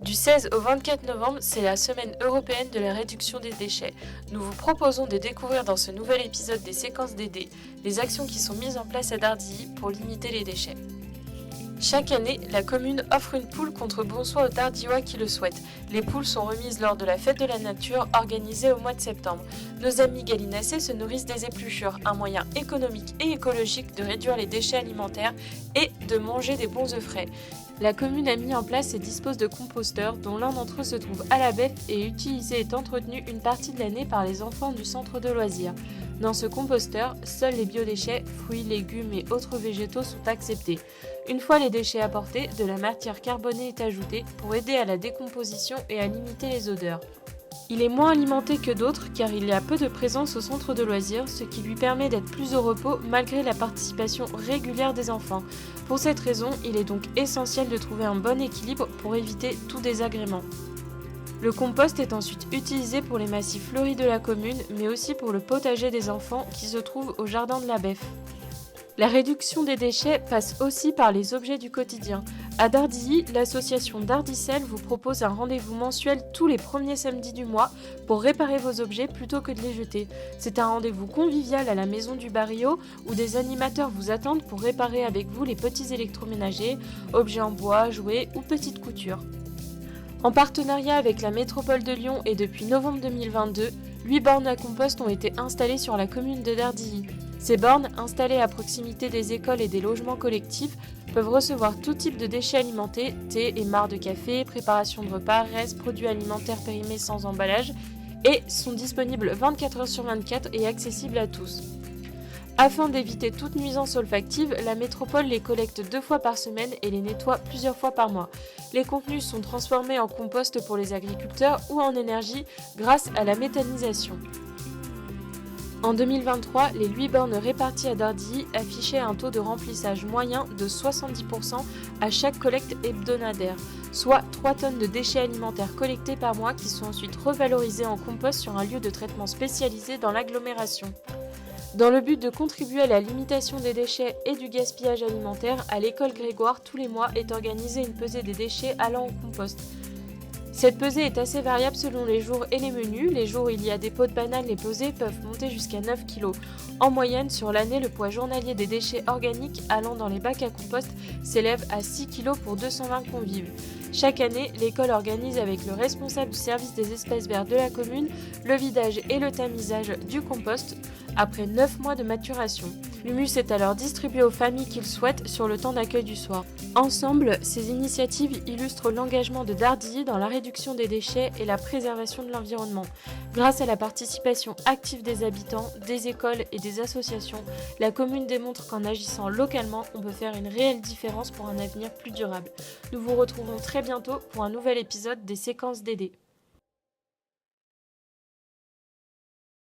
Du 16 au 24 novembre, c'est la semaine européenne de la réduction des déchets. Nous vous proposons de découvrir dans ce nouvel épisode des séquences d'aider les actions qui sont mises en place à Dardilly pour limiter les déchets. Chaque année, la commune offre une poule contre bon soin aux Dardillois qui le souhaitent. Les poules sont remises lors de la fête de la nature organisée au mois de septembre. Nos amis gallinacés se nourrissent des épluchures, un moyen économique et écologique de réduire les déchets alimentaires et de manger des bons œufs frais. La commune a mis en place et dispose de composteurs dont l'un d'entre eux se trouve à la Beffe et est utilisé et entretenu une partie de l'année par les enfants du centre de loisirs. Dans ce composteur, seuls les biodéchets, fruits, légumes et autres végétaux sont acceptés. Une fois les déchets apportés, de la matière carbonée est ajoutée pour aider à la décomposition et à limiter les odeurs. Il est moins alimenté que d'autres car il y a peu de présence au centre de loisirs, ce qui lui permet d'être plus au repos malgré la participation régulière des enfants. Pour cette raison, il est donc essentiel de trouver un bon équilibre pour éviter tout désagrément. Le compost est ensuite utilisé pour les massifs fleuris de la commune, mais aussi pour le potager des enfants qui se trouve au jardin de la Beffe. La réduction des déchets passe aussi par les objets du quotidien. À Dardilly, l'association Dardicel vous propose un rendez-vous mensuel tous les premiers samedis du mois pour réparer vos objets plutôt que de les jeter. C'est un rendez-vous convivial à la maison du Barrio où des animateurs vous attendent pour réparer avec vous les petits électroménagers, objets en bois, jouets ou petites coutures. En partenariat avec la métropole de Lyon et depuis novembre 2022, 8 bornes à compost ont été installées sur la commune de Dardilly. Ces bornes, installées à proximité des écoles et des logements collectifs, peuvent recevoir tout type de déchets alimentés, thé et marc de café, préparation de repas, restes, produits alimentaires périmés sans emballage, et sont disponibles 24 heures sur 24 et accessibles à tous. Afin d'éviter toute nuisance olfactive, la métropole les collecte 2 fois par semaine et les nettoie plusieurs fois par mois. Les contenus sont transformés en compost pour les agriculteurs ou en énergie grâce à la méthanisation. En 2023, les 8 bornes réparties à Dardilly affichaient un taux de remplissage moyen de 70% à chaque collecte hebdomadaire, soit 3 tonnes de déchets alimentaires collectés par mois qui sont ensuite revalorisés en compost sur un lieu de traitement spécialisé dans l'agglomération. Dans le but de contribuer à la limitation des déchets et du gaspillage alimentaire, à l'école Grégoire, tous les mois est organisée une pesée des déchets allant au compost. Cette pesée est assez variable selon les jours et les menus. Les jours où il y a des pots de bananes, les pesées peuvent monter jusqu'à 9 kg. En moyenne, sur l'année, le poids journalier des déchets organiques allant dans les bacs à compost s'élève à 6 kg pour 220 convives. Chaque année, l'école organise avec le responsable du service des espaces verts de la commune le vidage et le tamisage du compost après 9 mois de maturation. L'humus est alors distribué aux familles qui le souhaitent sur le temps d'accueil du soir. Ensemble, ces initiatives illustrent l'engagement de Dardilly dans la réduction des déchets et la préservation de l'environnement. Grâce à la participation active des habitants, des écoles et des associations, la commune démontre qu'en agissant localement, on peut faire une réelle différence pour un avenir plus durable. Nous vous retrouvons très bientôt pour un nouvel épisode des séquences d'aider.